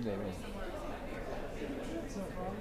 Jamie. That's no problem.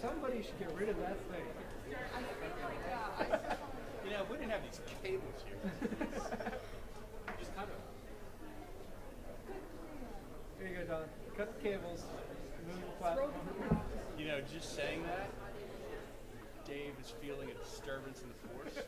Somebody should get rid of that thing. You know, if we didn't have these cables here, just kind of. Here you go, Don. Cut the cables. Move the platform. You know, just saying that, Dave is feeling a disturbance in the force.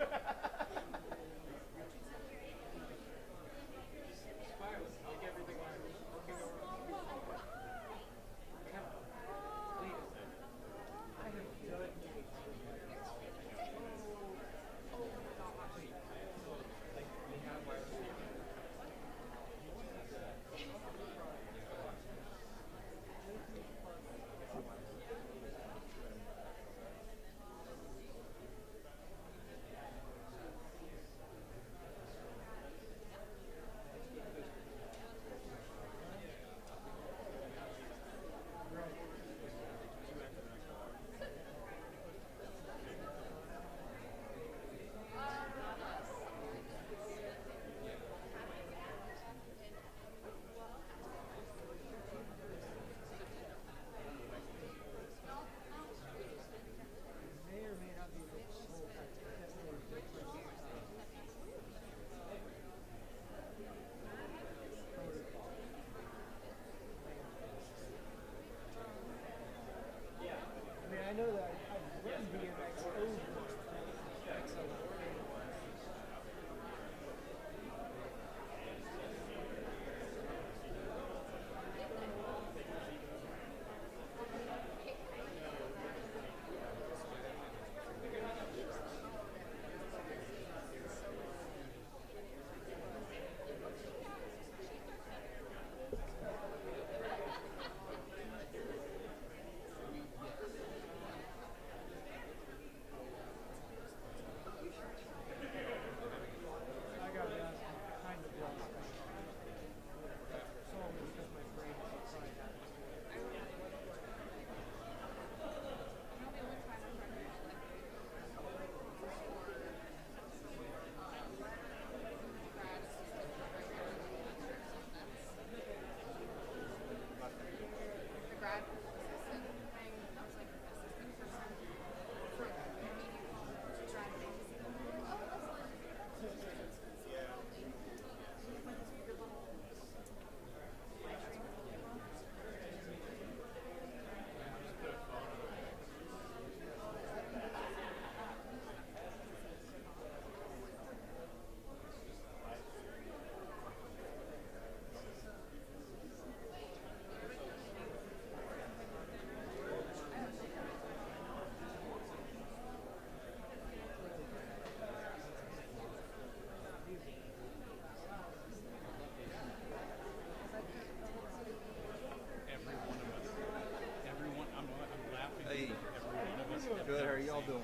doing?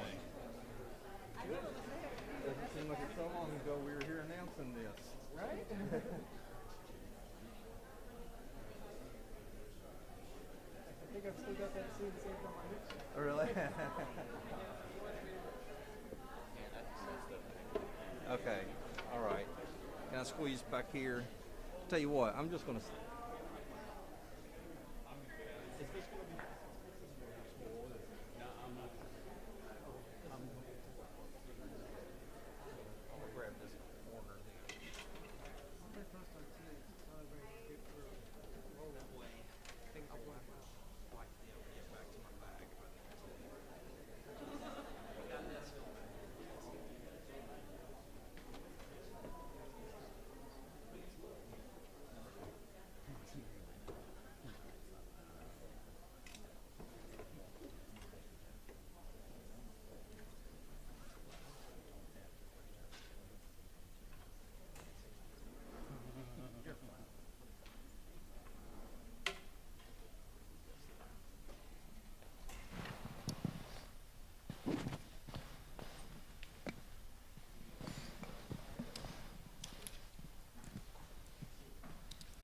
Doesn't seem like it's so long ago we were here announcing this. Right? I think I've still got that scene saved on my picture. Oh, really? Okay, all right. Can I squeeze back here? Tell you what, I'm just gonna. Grab this corner.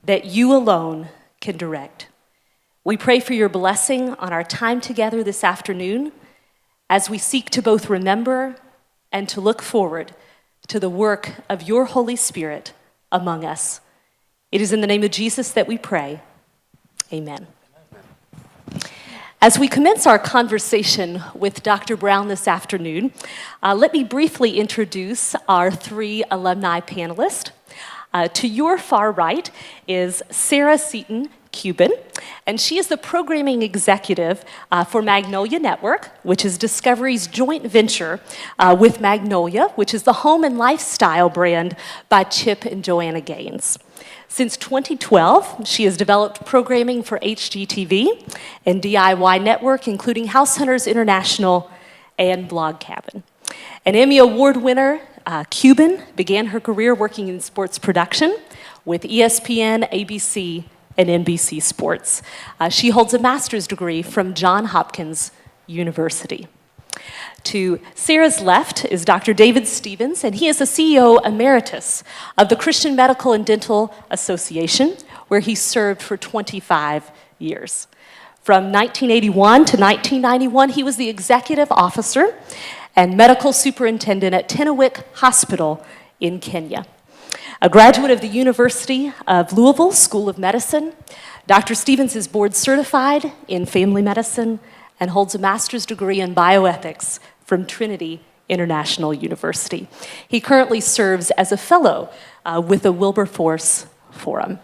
That you alone can direct. We pray for your blessing on our time together this afternoon as we seek to both remember and to look forward to the work of your Holy Spirit among us. It is in the name of Jesus that we pray. Amen. As we commence our conversation with Dr. Brown this afternoon, let me briefly introduce our three alumni panelists. To your far right is Sarah Seaton Cuban, and she is the programming executive for Magnolia Network, which is Discovery's joint venture with Magnolia, which is the home and lifestyle brand by Chip and Joanna Gaines. Since 2012, she has developed programming for HGTV and DIY Network, including House Hunters International and Blog Cabin. An Emmy Award winner, Cuban began her career working in sports production with ESPN, ABC, and NBC Sports. She holds a master's degree from Johns Hopkins University. To Sarah's left is Dr. David Stevens, and he is the CEO Emeritus of the Christian Medical and Dental Association, where he served for 25 years. From 1981 to 1991, he was the executive officer and medical superintendent at Tennewick Hospital in Kenya. A graduate of the University of Louisville School of Medicine, Dr. Stevens is board certified in family medicine and holds a master's degree in bioethics from Trinity International University. He currently serves as a fellow with the Wilberforce Forum.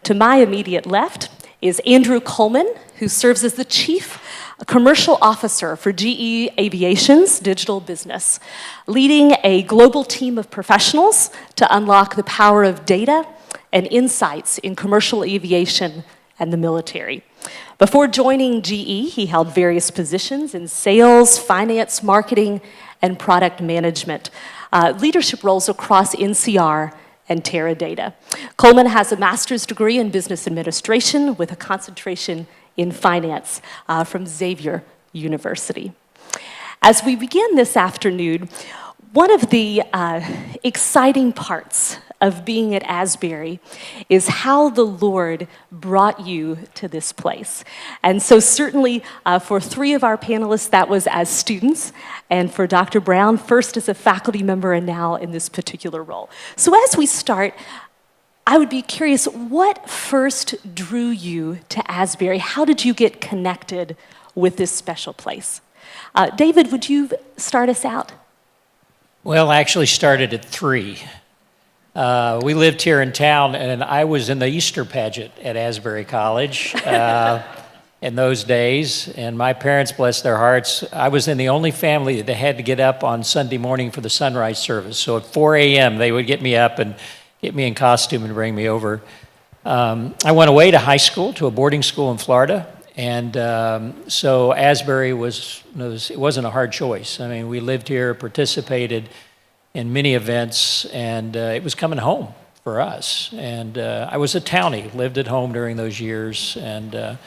To my immediate left is Andrew Coleman, who serves as the Chief Commercial Officer for GE Aviation's digital business, leading a global team of professionals to unlock the power of data and insights in commercial aviation and the military. Before joining GE, he held various positions in sales, finance, marketing, and product management, leadership roles across NCR and Teradata. Coleman has a master's degree in business administration with a concentration in finance from Xavier University. As we begin this afternoon, one of the exciting parts of being at Asbury is how the Lord brought you to this place. And so certainly for three of our panelists, that was as students, and for Dr. Brown, first as a faculty member and now in this particular role. So as we start, I would be curious, what first drew you to Asbury? How did you get connected with this special place? David, would you start us out? Well, I actually started at 3. We lived here in town, and I was in the Easter pageant at Asbury College in those days. And my parents, bless their hearts, I was in the only family that had to get up on Sunday morning for the sunrise service. So at 4 a.m., they would get me up and get me in costume and bring me over. I went away to high school, to a boarding school in Florida. And so Asbury it wasn't a hard choice. I mean, we lived here, participated in many events, and it was coming home for us. And I was a townie, lived at home during those years, and a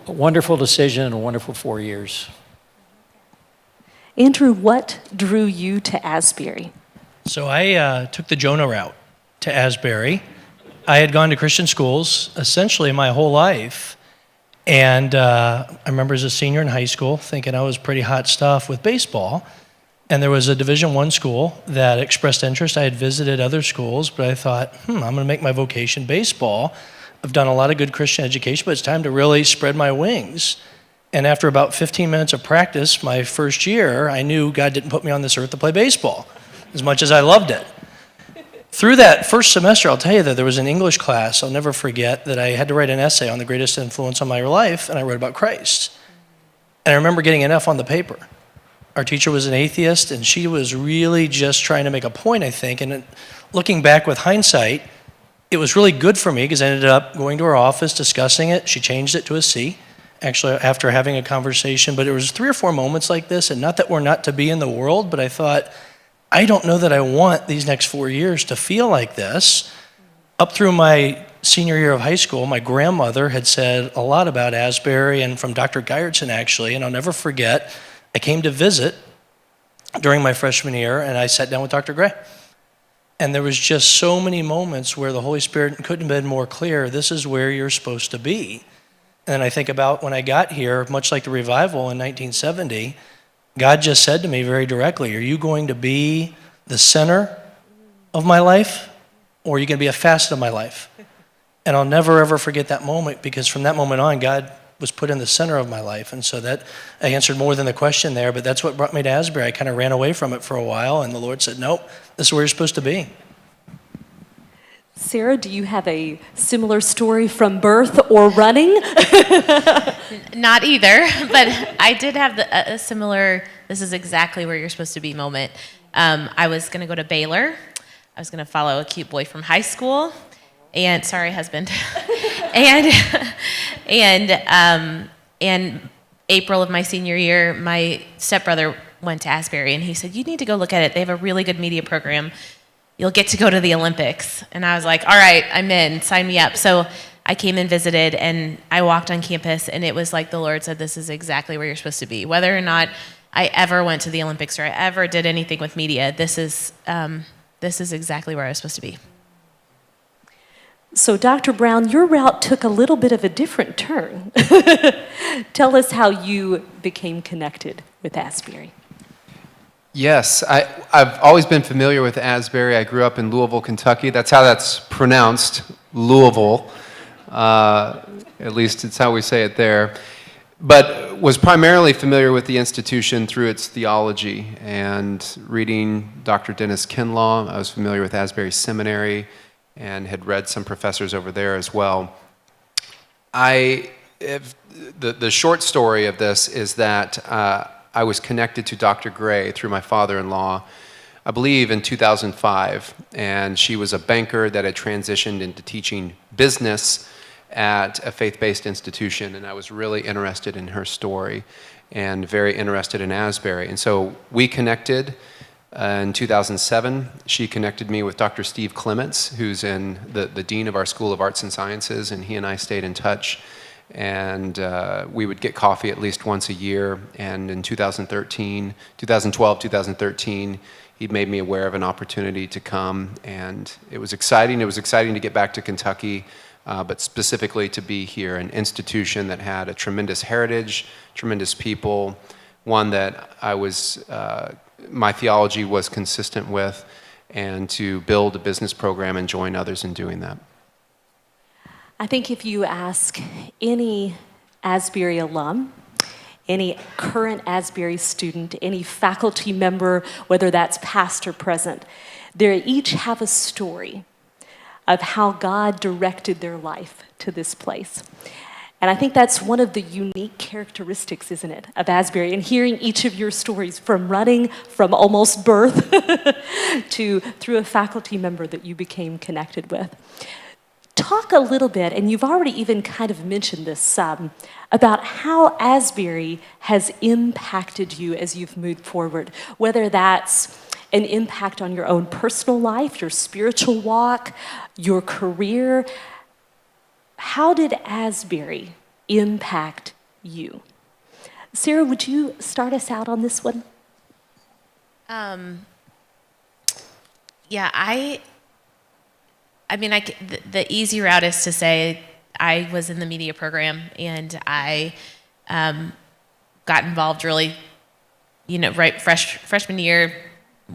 wonderful decision and a wonderful 4 years. Andrew, what drew you to Asbury? So I took the Jonah route to Asbury. I had gone to Christian schools essentially my whole life. And I remember as a senior in high school thinking I was pretty hot stuff with baseball. And there was a Division I school that expressed interest. I had visited other schools, but I thought, I'm going to make my vocation baseball. I've done a lot of good Christian education, but it's time to really spread my wings. And after about 15 minutes of practice, my first year, I knew God didn't put me on this earth to play baseball, as much as I loved it. Through that first semester, I'll tell you that there was an English class, I'll never forget, that I had to write an essay on the greatest influence on my life, and I wrote about Christ. And I remember getting an F on the paper. Our teacher was an atheist, and she was really just trying to make a point, I think. And looking back with hindsight, it was really good for me because I ended up going to her office, discussing it. She changed it to a C, actually, after having a conversation. But it was 3 or 4 moments like this, and not that we're not to be in the world, but I thought, I don't know that I want these next 4 years to feel like this. Up through my senior year of high school, my grandmother had said a lot about Asbury, and from Dr. Geyertson, actually, and I'll never forget, I came to visit during my freshman year, and I sat down with Dr. Gray. And there was just so many moments where the Holy Spirit couldn't have been more clear, this is where you're supposed to be. And I think about when I got here, much like the revival in 1970, God just said to me very directly, are you going to be the center of my life, or are you going to be a facet of my life? And I'll never, ever forget that moment, because from that moment on, God was put in the center of my life. And so that, I answered more than the question there, but that's what brought me to Asbury. I kind of ran away from it for a while, and the Lord said, nope, this is where you're supposed to be. Sarah, do you have a similar story from birth or running? Not either, but I did have a similar, this is exactly where you're supposed to be moment. I was going to go to Baylor. I was going to follow a cute boy from high school. And, sorry, husband. and April of my senior year, my stepbrother went to Asbury, and he said, you need to go look at it. They have a really good media program. You'll get to go to the Olympics. And I was like, all right, I'm in, sign me up. So I came and visited, and I walked on campus, and it was like the Lord said, this is exactly where you're supposed to be. Whether or not I ever went to the Olympics or I ever did anything with media, this is exactly where I was supposed to be. So, Dr. Brown, your route took a little bit of a different turn. Tell us how you became connected with Asbury. Yes, I've always been familiar with Asbury. I grew up in Louisville, Kentucky. That's how that's pronounced, Louisville. At least it's how we say it there. But was primarily familiar with the institution through its theology and reading Dr. Dennis Kinlaw. I was familiar with Asbury Seminary and had read some professors over there as well. The short story of this is that I was connected to Dr. Gray through my father-in-law, I believe in 2005, and she was a banker that had transitioned into teaching business at a faith-based institution, and I was really interested in her story and very interested in Asbury. And so we connected in 2007. She connected me with Dr. Steve Clements, who's in the dean of our School of Arts and Sciences, and he and I stayed in touch. And we would get coffee at least once a year. And in 2012, 2013, he'd made me aware of an opportunity to come, and it was exciting. It was exciting to get back to Kentucky, but specifically to be here, an institution that had a tremendous heritage, tremendous people, one that I was, my theology was consistent with, and to build a business program and join others in doing that. I think if you ask any Asbury alum, any current Asbury student, any faculty member, whether that's past or present, they each have a story of how God directed their life to this place. And I think that's one of the unique characteristics, isn't it, of Asbury? And hearing each of your stories, from running, from almost birth, to through a faculty member that you became connected with. Talk a little bit, and you've already even kind of mentioned this, about how Asbury has impacted you as you've moved forward, whether that's an impact on your own personal life, your spiritual walk, your career. How did Asbury impact you? Sarah, would you start us out on this one? Yeah, I mean, the easy route is to say I was in the media program and I got involved really, right freshman year,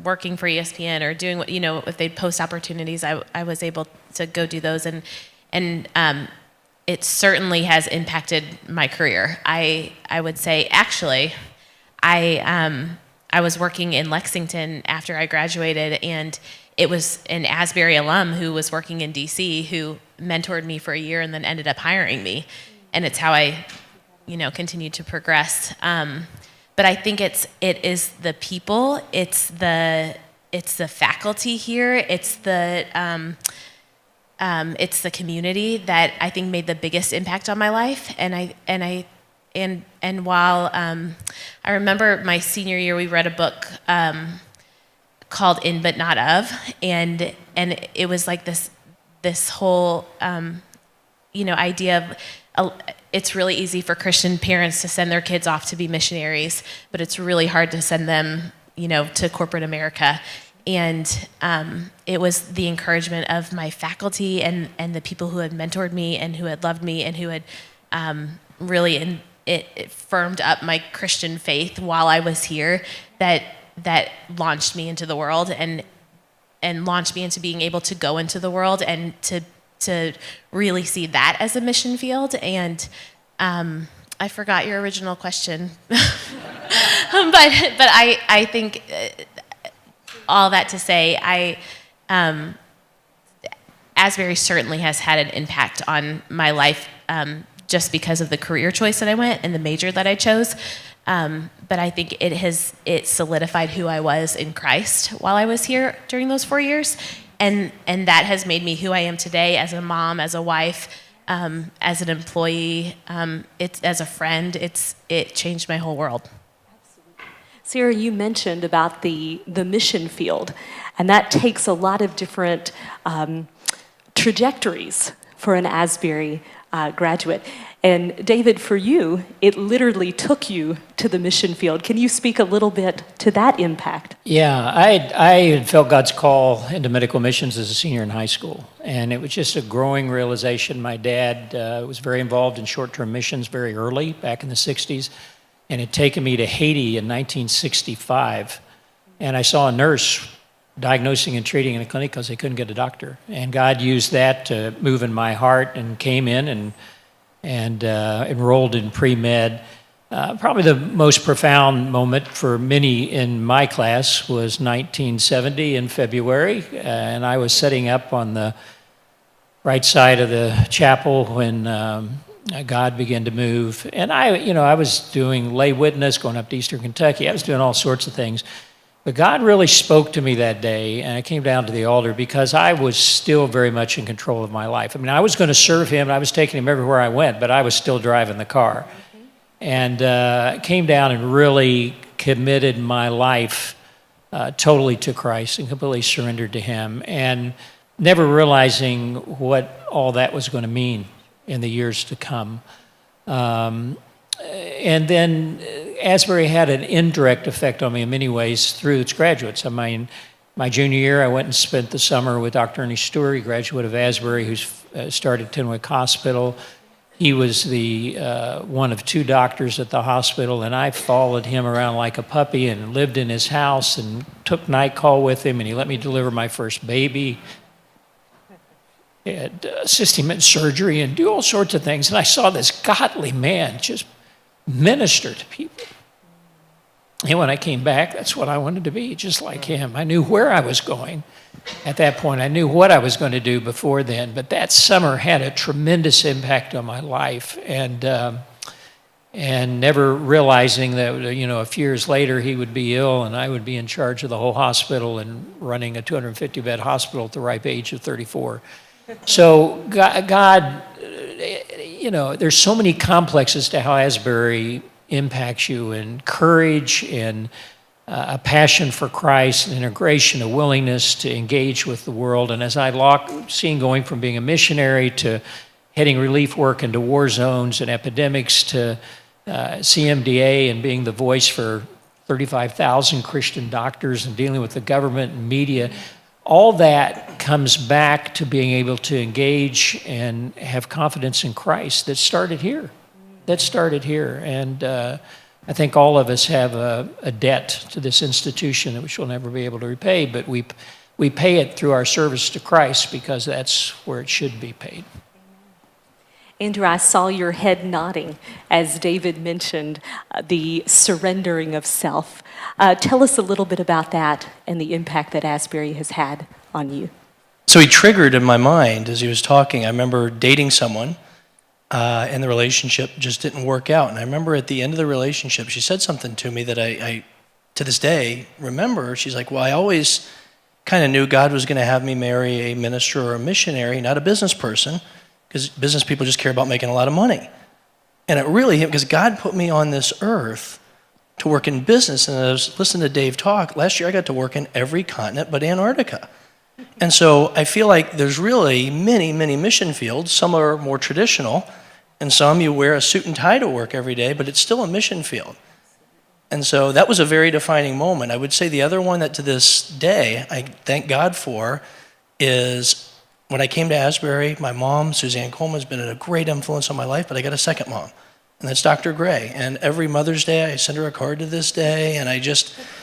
working for ESPN or doing what, if they'd post opportunities, I was able to go do those, and it certainly has impacted my career. I would say, actually, I was working in Lexington after I graduated, and it was an Asbury alum who was working in DC who mentored me for a year and then ended up hiring me. And it's how I, continued to progress. But I think it is the people, it's the faculty here, it's the community that I think made the biggest impact on my life. And while I remember my senior year, we read a book called In But Not Of, and it was like this whole idea of it's really easy for Christian parents to send their kids off to be missionaries, but it's really hard to send them to corporate America. And it was the encouragement of my faculty and the people who had mentored me and who had loved me and who had really it firmed up my Christian faith while I was here that launched me into the world and launched me into being able to go into the world and to really see that as a mission field. And I forgot your original question, but I think all that to say, Asbury certainly has had an impact on my life, just because of the career choice that I went and the major that I chose. But I think it solidified who I was in Christ while I was here during those 4 years. And that has made me who I am today as a mom, as a wife, as an employee, as a friend. It changed my whole world. Sarah, you mentioned about the mission field, and that takes a lot of different trajectories for an Asbury graduate. And David, for you, it literally took you to the mission field. Can you speak a little bit to that impact? Yeah, I had felt God's call into medical missions as a senior in high school, and it was just a growing realization. My dad was very involved in short-term missions very early, back in the 60s, and had taken me to Haiti in 1965, and I saw a nurse diagnosing and treating in a clinic because they couldn't get a doctor. And God used that to move in my heart and came in and enrolled in pre-med. Probably the most profound moment for many in my class was 1970 in February, and I was setting up on the right side of the chapel when God began to move. And I was doing lay witness, going up to Eastern Kentucky. I was doing all sorts of things. But God really spoke to me that day, and I came down to the altar because I was still very much in control of my life. I mean, I was going to serve him, and I was taking him everywhere I went, but I was still driving the car. And came down and really committed my life totally to Christ and completely surrendered to him, and never realizing what all that was going to mean in the years to come. And then Asbury had an indirect effect on me in many ways through its graduates. I mean, my junior year, I went and spent the summer with Dr. Ernie Stewart, a graduate of Asbury, who's started Tenwick Hospital. He was the one of two doctors at the hospital, and I followed him around like a puppy and lived in his house and took night call with him, and he let me deliver my first baby and assist him in surgery and do all sorts of things. And I saw this godly man just minister to people. And when I came back, that's what I wanted to be, just like him. I knew where I was going at that point. I knew what I was going to do before then. But that summer had a tremendous impact on my life. And never realizing that, a few years later he would be ill and I would be in charge of the whole hospital and running a 250-bed hospital at the ripe age of 34. So God, there's so many complexes to how Asbury impacts you, and courage and a passion for Christ, an integration, a willingness to engage with the world. And as I seeing going from being a missionary to heading relief work into war zones and epidemics to CMDA and being the voice for 35,000 Christian doctors and dealing with the government and media, all that comes back to being able to engage and have confidence in Christ that started here. And I think all of us have a debt to this institution which we'll never be able to repay, but we pay it through our service to Christ because that's where it should be paid. Andrew, I saw your head nodding as David mentioned the surrendering of self. Tell us a little bit about that and the impact that Asbury has had on you. So he triggered in my mind as he was talking. I remember dating someone, and the relationship just didn't work out. And I remember at the end of the relationship, she said something to me that I to this day, remember. She's like, well, I always kind of knew God was going to have me marry a minister or a missionary, not a business person, because business people just care about making a lot of money. And it really, because God put me on this earth to work in business. And I was listening to Dave talk. Last year, I got to work in every continent but Antarctica. And so I feel like there's really many, many mission fields. Some are more traditional, and some you wear a suit and tie to work every day, but it's still a mission field. And so that was a very defining moment. I would say the other one that to this day I thank God for is when I came to Asbury, my mom, Suzanne Coleman, has been a great influence on my life, but I got a second mom, and that's Dr. Gray. And every Mother's Day, I send her a card to this day, and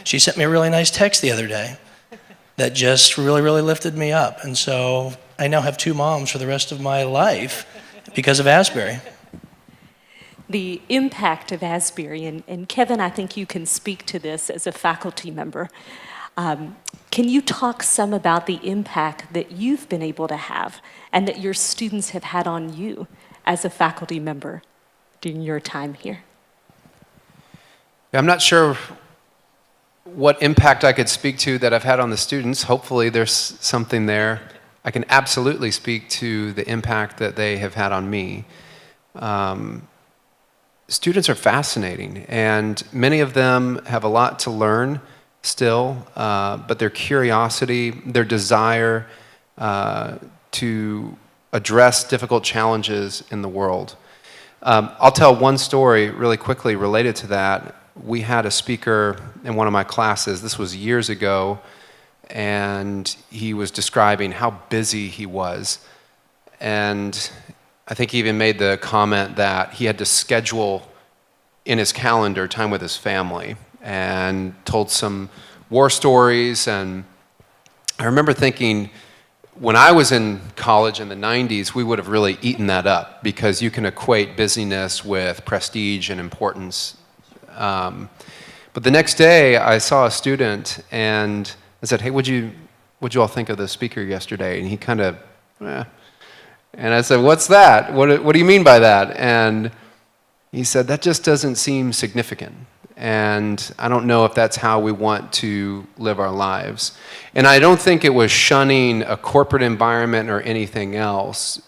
she sent me a really nice text the other day that just really, really lifted me up. And so I now have two moms for the rest of my life because of Asbury. The impact of Asbury, and Kevin, I think you can speak to this as a faculty member. Can you talk some about the impact that you've been able to have and that your students have had on you as a faculty member during your time here? I'm not sure what impact I could speak to that I've had on the students. Hopefully there's something there. I can absolutely speak to the impact that they have had on me. Students are fascinating, and many of them have a lot to learn still, but their curiosity, their desire to address difficult challenges in the world. I'll tell one story really quickly related to that. We had a speaker in one of my classes, this was years ago, and he was describing how busy he was. And I think he even made the comment that he had to schedule in his calendar time with his family, and told some war stories. And I remember thinking, when I was in college in the 90s, we would have really eaten that up, because you can equate busyness with prestige and importance. But the next day, I saw a student, and I said, hey, what'd you all think of the speaker yesterday? And he kind of, eh. And I said, what's that? What do you mean by that? And he said, that just doesn't seem significant. And I don't know if that's how we want to live our lives. And I don't think it was shunning a corporate environment or anything else.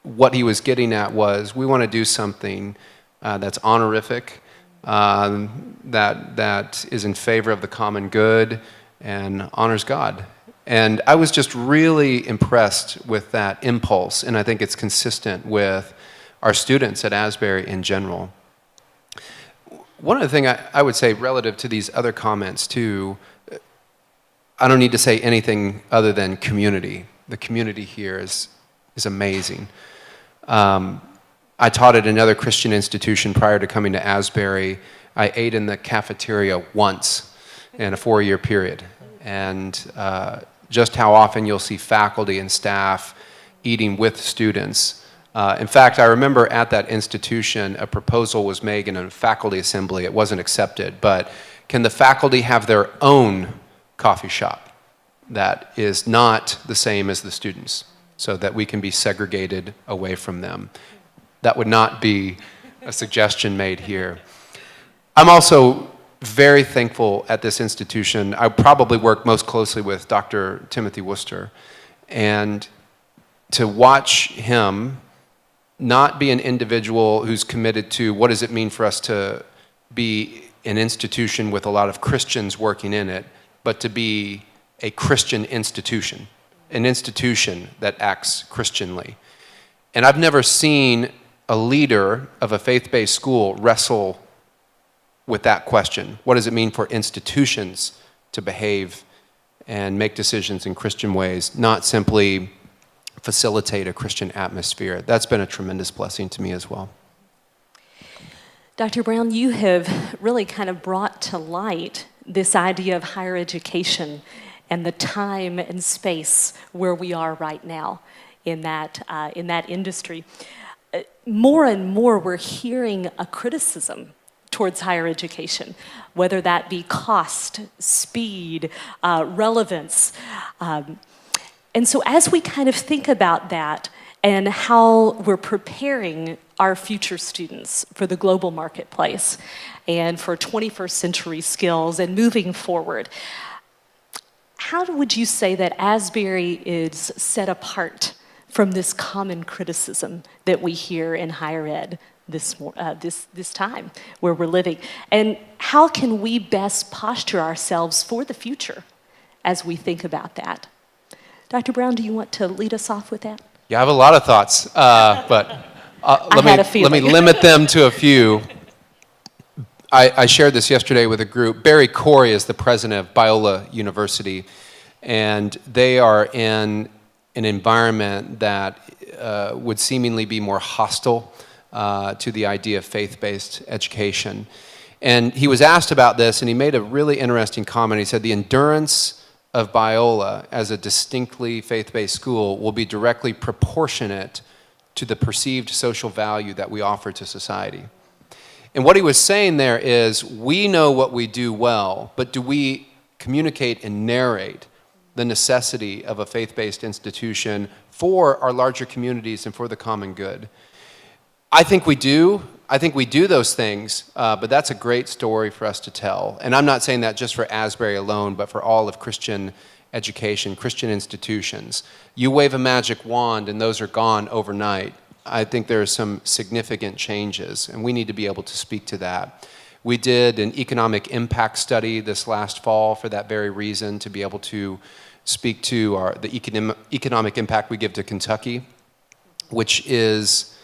What he was getting at was, we want to do something that's honorific, that is in favor of the common good and honors God. And I was just really impressed with that impulse, and I think it's consistent with our students at Asbury in general. One other thing I would say relative to these other comments too, I don't need to say anything other than community. The community here is amazing. I taught at another Christian institution prior to coming to Asbury. I ate in the cafeteria once in a 4-year period. And just how often you'll see faculty and staff eating with students. In fact, I remember at that institution, a proposal was made in a faculty assembly. It wasn't accepted, but can the faculty have their own coffee shop that is not the same as the students, so that we can be segregated away from them? That would not be a suggestion made here. I'm also very thankful at this institution. I probably work most closely with Dr. Timothy Worcester, and to watch him not be an individual who's committed to what does it mean for us to be an institution with a lot of Christians working in it, but to be a Christian institution, an institution that acts Christianly. And I've never seen a leader of a faith-based school wrestle with that question. What does it mean for institutions to behave and make decisions in Christian ways, not simply facilitate a Christian atmosphere? That's been a tremendous blessing to me as well. Dr. Brown, you have really kind of brought to light this idea of higher education and the time and space where we are right now in that industry. More and more, we're hearing a criticism towards higher education, whether that be cost, speed, relevance. And so as we kind of think about that and how we're preparing our future students for the global marketplace and for 21st century skills and moving forward, how would you say that Asbury is set apart from this common criticism that we hear in higher ed this time where we're living? And how can we best posture ourselves for the future as we think about that? Dr. Brown, do you want to lead us off with that? Yeah, I have a lot of thoughts, but let me limit them to a few. I shared this yesterday with a group. Barry Corey is the president of Biola University, and they are in an environment that would seemingly be more hostile to the idea of faith-based education. And he was asked about this, and he made a really interesting comment. He said, the endurance of Biola as a distinctly faith-based school will be directly proportionate to the perceived social value that we offer to society. And what he was saying there is, we know what we do well, but do we communicate and narrate the necessity of a faith-based institution for our larger communities and for the common good? I think we do. I think we do those things, but that's a great story for us to tell. And I'm not saying that just for Asbury alone, but for all of Christian education, Christian institutions. You wave a magic wand and those are gone overnight. I think there are some significant changes, and we need to be able to speak to that. We did an economic impact study this last fall for that very reason, to be able to speak to the economic impact we give to Kentucky, which is,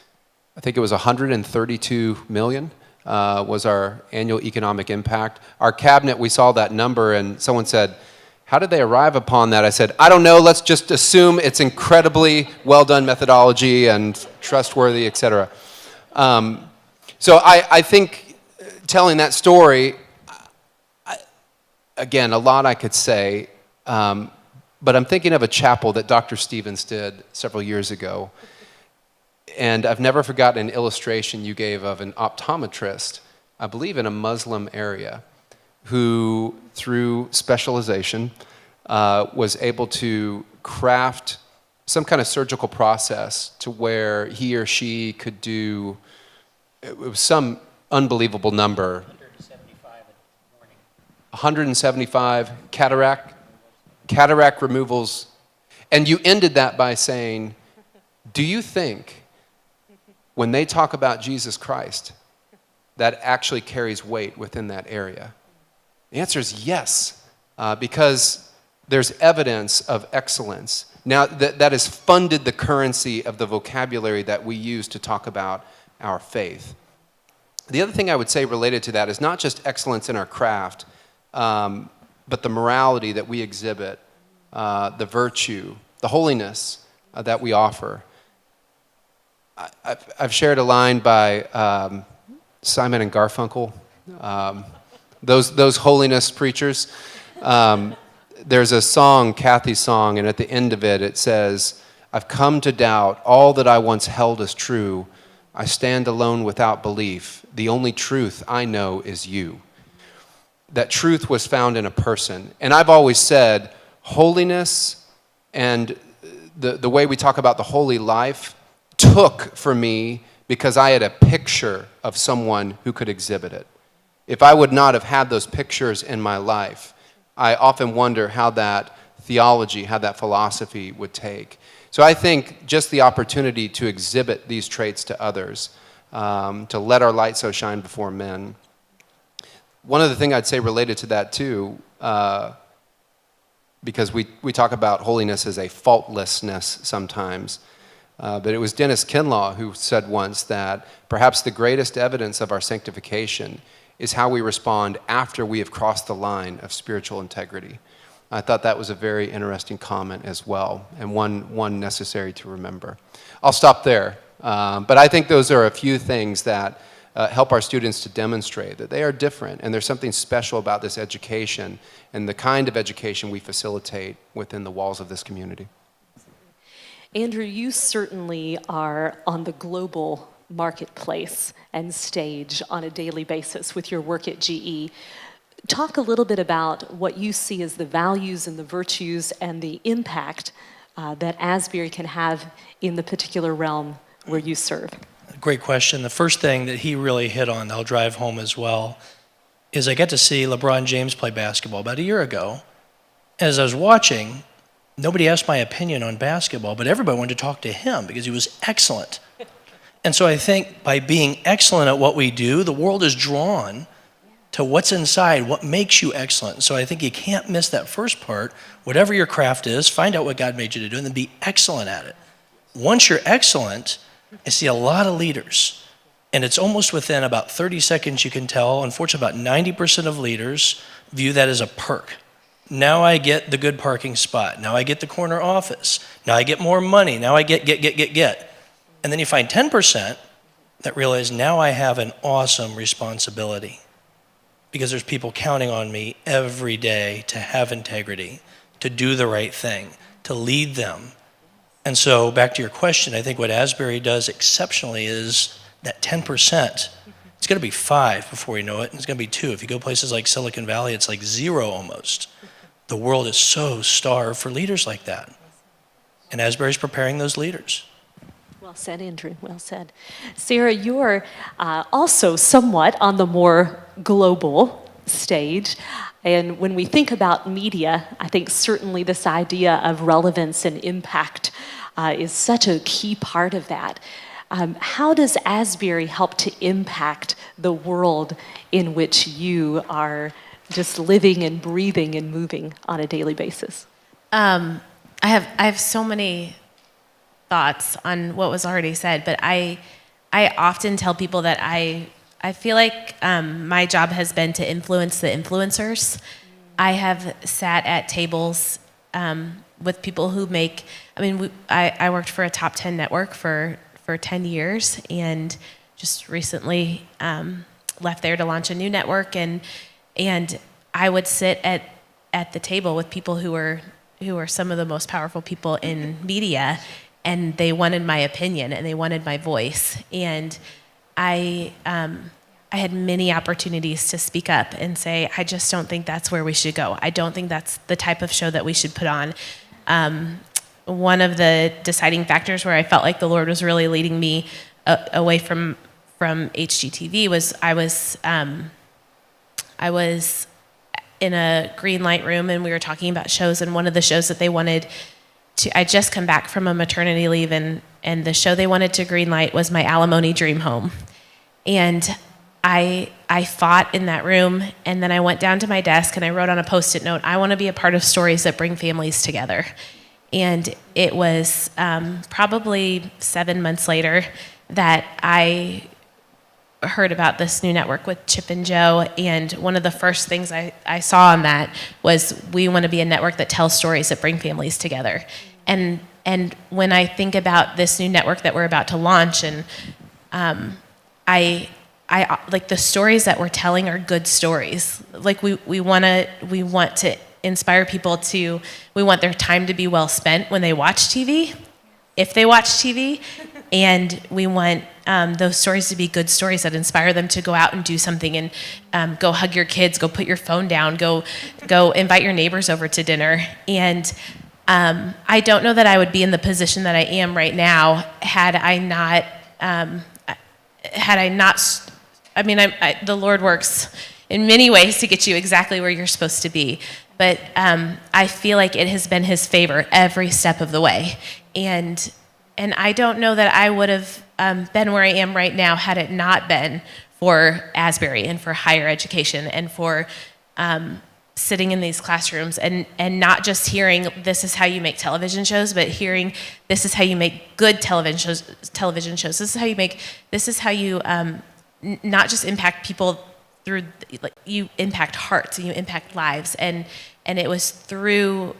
I think it was 132 million was our annual economic impact. Our cabinet, we saw that number and someone said, how did they arrive upon that? I said, I don't know, let's just assume it's incredibly well done methodology and trustworthy, et cetera. So I think telling that story, again, a lot I could say, but I'm thinking of a chapel that Dr. Stevens did several years ago. And I've never forgotten an illustration you gave of an optometrist, I believe in a Muslim area, who, through specialization, was able to craft some kind of surgical process to where he or she could do, it was some unbelievable number. 175 cataract removals. And you ended that by saying, do you think when they talk about Jesus Christ, that actually carries weight within that area? The answer is yes, because there's evidence of excellence. Now, that has funded the currency of the vocabulary that we use to talk about our faith. The other thing I would say related to that is not just excellence in our craft, but the morality that we exhibit, the virtue, the holiness that we offer. I've shared a line by Simon and Garfunkel, those holiness preachers. There's a song, Kathy's song, and at the end of it, it says, I've come to doubt all that I once held as true. I stand alone without belief. The only truth I know is you. That truth was found in a person. And I've always said, holiness and the way we talk about the holy life took for me because I had a picture of someone who could exhibit it. If I would not have had those pictures in my life, I often wonder how that theology, how that philosophy would take. So I think just the opportunity to exhibit these traits to others, to let our light so shine before men. One other thing I'd say related to that too, because we talk about holiness as a faultlessness sometimes, but it was Dennis Kinlaw who said once that perhaps the greatest evidence of our sanctification is how we respond after we have crossed the line of spiritual integrity. I thought that was a very interesting comment as well, and one necessary to remember. I'll stop there, but I think those are a few things that help our students to demonstrate that they are different, and there's something special about this education and the kind of education we facilitate within the walls of this community. Andrew, you certainly are on the global marketplace and stage on a daily basis with your work at GE. Talk a little bit about what you see as the values and the virtues and the impact that Asbury can have in the particular realm where you serve. Great question. The first thing that he really hit on, I'll drive home as well, is I got to see LeBron James play basketball about a year ago. As I was watching, nobody asked my opinion on basketball, but everybody wanted to talk to him because he was excellent. And so I think by being excellent at what we do, the world is drawn to what's inside, what makes you excellent. So I think you can't miss that first part. Whatever your craft is, find out what God made you to do and then be excellent at it. Once you're excellent, I see a lot of leaders, and it's almost within about 30 seconds you can tell, unfortunately about 90% of leaders view that as a perk. Now I get the good parking spot. Now I get the corner office. Now I get more money. Now I get. And then you find 10% that realize now I have an awesome responsibility because there's people counting on me every day to have integrity, to do the right thing, to lead them. And so back to your question, I think what Asbury does exceptionally is that 10%. It's going to be 5 before you know it, and it's going to be 2. If you go places like Silicon Valley, it's like 0 almost. The world is so starved for leaders like that. And Asbury's preparing those leaders. Well said, Andrew. Well said. Sarah, you're also somewhat on the more global stage. And when we think about media, I think certainly this idea of relevance and impact is such a key part of that. How does Asbury help to impact the world in which you are just living and breathing and moving on a daily basis? I have so many thoughts on what was already said, but I often tell people that I feel like my job has been to influence the influencers. I have sat at tables with people who make, I worked for a top 10 network for 10 years and just recently left there to launch a new network, and I would sit at the table with people who are some of the most powerful people in media, and they wanted my opinion and they wanted my voice. And I had many opportunities to speak up and say, I just don't think that's where we should go. I don't think that's the type of show that we should put on. One of the deciding factors where I felt like the Lord was really leading me away from HGTV was I was in a green light room and we were talking about shows, and one of the shows that they wanted to, I just come back from a maternity leave, and the show they wanted to green light was my alimony dream home. And I fought in that room, and then I went down to my desk and I wrote on a Post-it note, I want to be a part of stories that bring families together. And it was probably 7 months later that I heard about this new network with Chip and Jo, and one of the first things I saw on that was we want to be a network that tells stories that bring families together. And when I think about this new network that we're about to launch, and I like the stories that we're telling are good stories. Like we want to inspire people to, we want their time to be well spent when they watch TV, if they watch TV, and we want those stories to be good stories that inspire them to go out and do something, and go hug your kids, go put your phone down, go invite your neighbors over to dinner. And I don't know that I would be in the position that I am right now had I not, the Lord works in many ways to get you exactly where you're supposed to be. But I feel like it has been His favor every step of the way. And I don't know that I would have been where I am right now had it not been for Asbury and for higher education and for sitting in these classrooms and not just hearing this is how you make television shows, but hearing this is how you make good television shows. This is how you not just impact people like you impact hearts and you impact lives, and it was through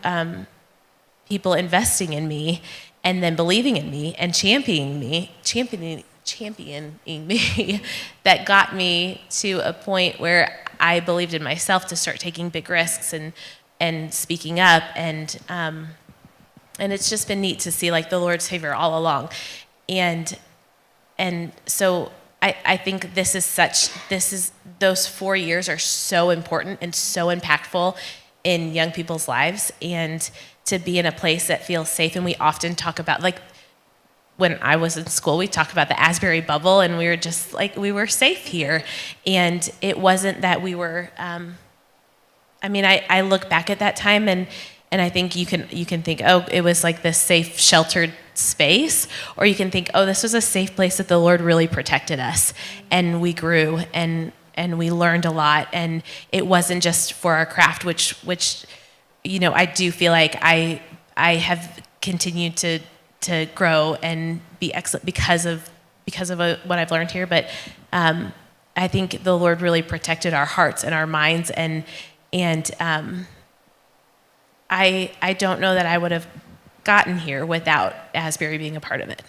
people investing in me and then believing in me and championing me that got me to a point where I believed in myself to start taking big risks and speaking up, and it's just been neat to see like the Lord's favor all along, and so I think those 4 years are so important and so impactful in young people's lives, and to be in a place that feels safe. And we often talk about, like, when I was in school, we talked about the Asbury bubble, and we were just like, we were safe here. And it wasn't that we were, I look back at that time, and I think you can think, oh, it was like this safe, sheltered space, or you can think, oh, this was a safe place that the Lord really protected us, and we grew, and we learned a lot, and it wasn't just for our craft, which I do feel like I have continued to grow and be excellent because of what I've learned here. But I think the Lord really protected our hearts and our minds, and I don't know that I would have gotten here without Asbury being a part of it.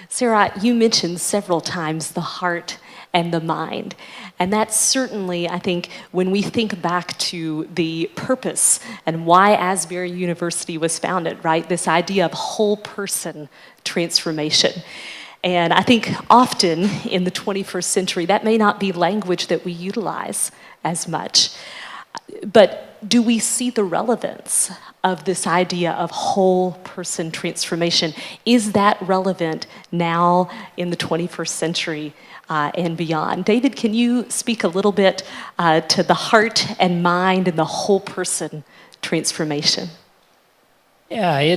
Sarah, you mentioned several times the heart and the mind. And that's certainly, I think, when we think back to the purpose and why Asbury University was founded, right? This idea of whole person transformation. And I think often in the 21st century, that may not be language that we utilize as much. But do we see the relevance of this idea of whole person transformation? Is that relevant now in the 21st century and beyond? David, can you speak a little bit to the heart and mind and the whole person transformation? Yeah,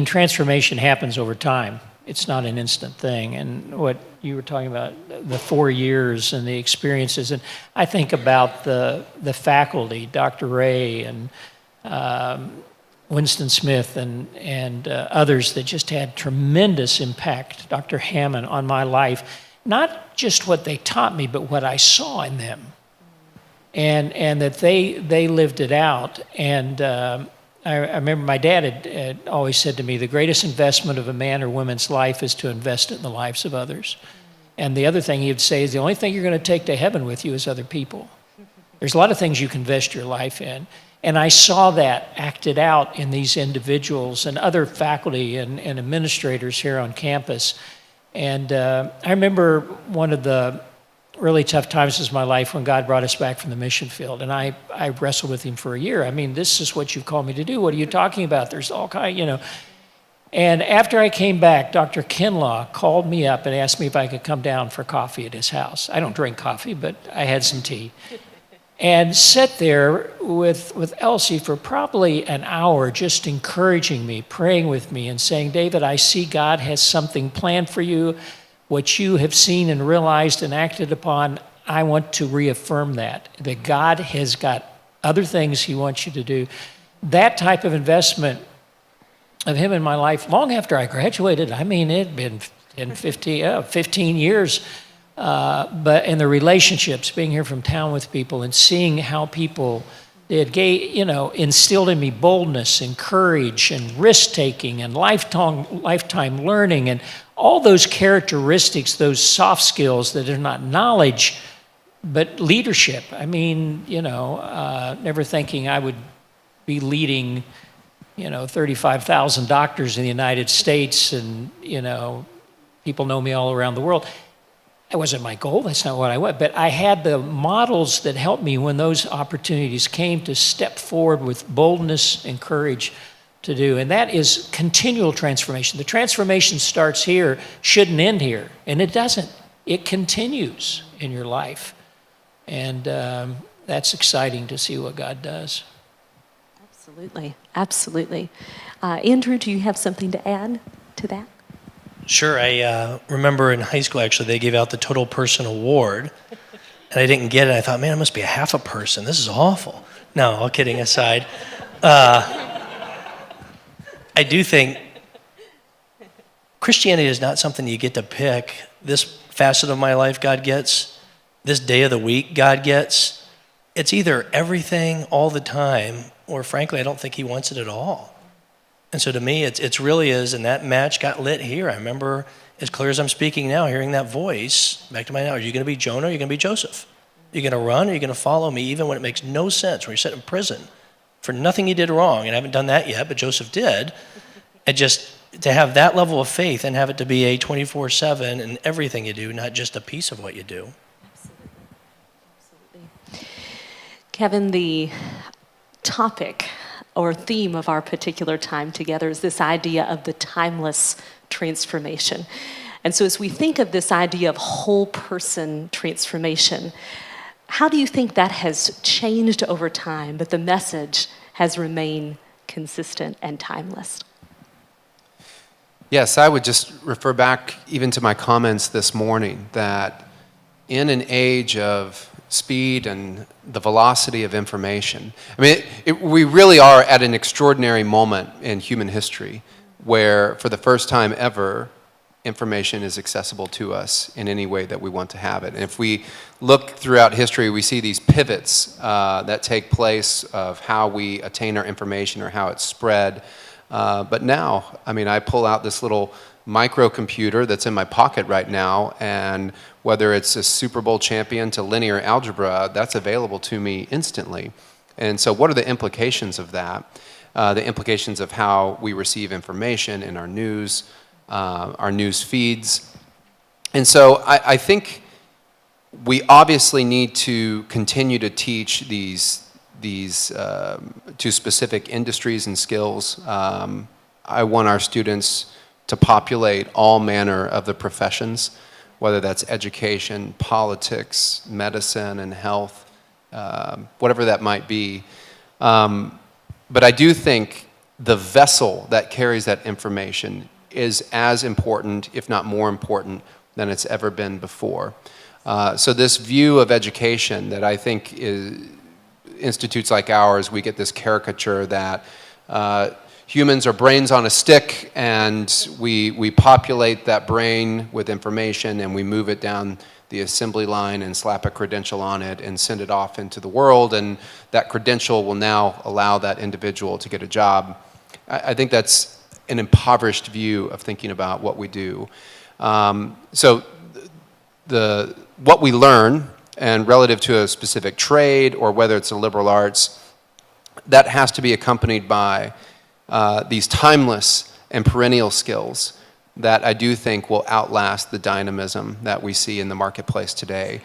transformation happens over time. It's not an instant thing. And what you were talking about, the 4 years and the experiences, and I think about the faculty, Dr. Ray and Winston Smith and others that just had tremendous impact, Dr. Hammond, on my life. Not just what they taught me, but what I saw in them. And that they lived it out. And I remember my dad had always said to me, the greatest investment of a man or woman's life is to invest it in the lives of others. And the other thing he would say is the only thing you're going to take to heaven with you is other people. There's a lot of things you can invest your life in. And I saw that acted out in these individuals and other faculty and administrators here on campus. And I remember one of the really tough times in my life when God brought us back from the mission field. And I wrestled with him for a year. This is what you've called me to do. What are you talking about? There's all kind, And after I came back, Dr. Kinlaw called me up and asked me if I could come down for coffee at his house. I don't drink coffee, but I had some tea. And sat there with Elsie for probably an hour, just encouraging me, praying with me, and saying, David, I see God has something planned for you. What you have seen and realized and acted upon, I want to reaffirm that God has got other things he wants you to do. That type of investment of him in my life, long after I graduated, it had been 15 years, but in the relationships, being here from town with people and seeing how people instilled in me boldness and courage and risk-taking and lifetime learning and all those characteristics, those soft skills that are not knowledge, but leadership. Never thinking I would be leading, 35,000 doctors in the United States and, people know me all around the world. That wasn't my goal. That's not what I want. But I had the models that helped me when those opportunities came to step forward with boldness and courage to do. And that is continual transformation. The transformation starts here, shouldn't end here. And it doesn't. It continues in your life. And that's exciting to see what God does. Absolutely. Absolutely. Andrew, do you have something to add to that? Sure. I remember in high school, actually, they gave out the Total Person Award, and I didn't get it. I thought, man, I must be a half a person. This is awful. No, all kidding aside. I do think Christianity is not something you get to pick. This facet of my life God gets, this day of the week God gets, it's either everything all the time, or frankly, I don't think he wants it at all. And so to me, it's really is, and that match got lit here. I remember, as clear as I'm speaking now, hearing that voice, back to my now, are you going to be Jonah or are you going to be Joseph? Are you going to run or are you going to follow me even when it makes no sense, when you're set in prison for nothing you did wrong? And I haven't done that yet, but Joseph did. And just to have that level of faith and have it to be a 24/7 in everything you do, not just a piece of what you do. Absolutely. Kevin, the topic or theme of our particular time together is this idea of the timeless transformation. And so as we think of this idea of whole person transformation, how do you think that has changed over time, but the message has remained consistent and timeless? Yes, I would just refer back even to my comments this morning that in an age of speed and the velocity of information, I mean, we really are at an extraordinary moment in human history where, for the first time ever, information is accessible to us in any way that we want to have it. And if we look throughout history, we see these pivots that take place of how we attain our information or how it's spread. But now, I mean, I pull out this little microcomputer that's in my pocket right now, and whether it's a Super Bowl champion to linear algebra, that's available to me instantly. And so what are the implications of that? The implications of how we receive information in our news feeds. And so I think we obviously need to continue to teach these to specific industries and skills. I want our students to populate all manner of the professions, whether that's education, politics, medicine, and health, whatever that might be. But I do think the vessel that carries that information is as important, if not more important, than it's ever been before. So this view of education that I think institutes like ours, we get this caricature that humans are brains on a stick, and we populate that brain with information and we move it down the assembly line and slap a credential on it and send it off into the world, and that credential will now allow that individual to get a job. I think that's an impoverished view of thinking about what we do. So what we learn, and relative to a specific trade or whether it's a liberal arts, that has to be accompanied by these timeless and perennial skills that I do think will outlast the dynamism that we see in the marketplace today.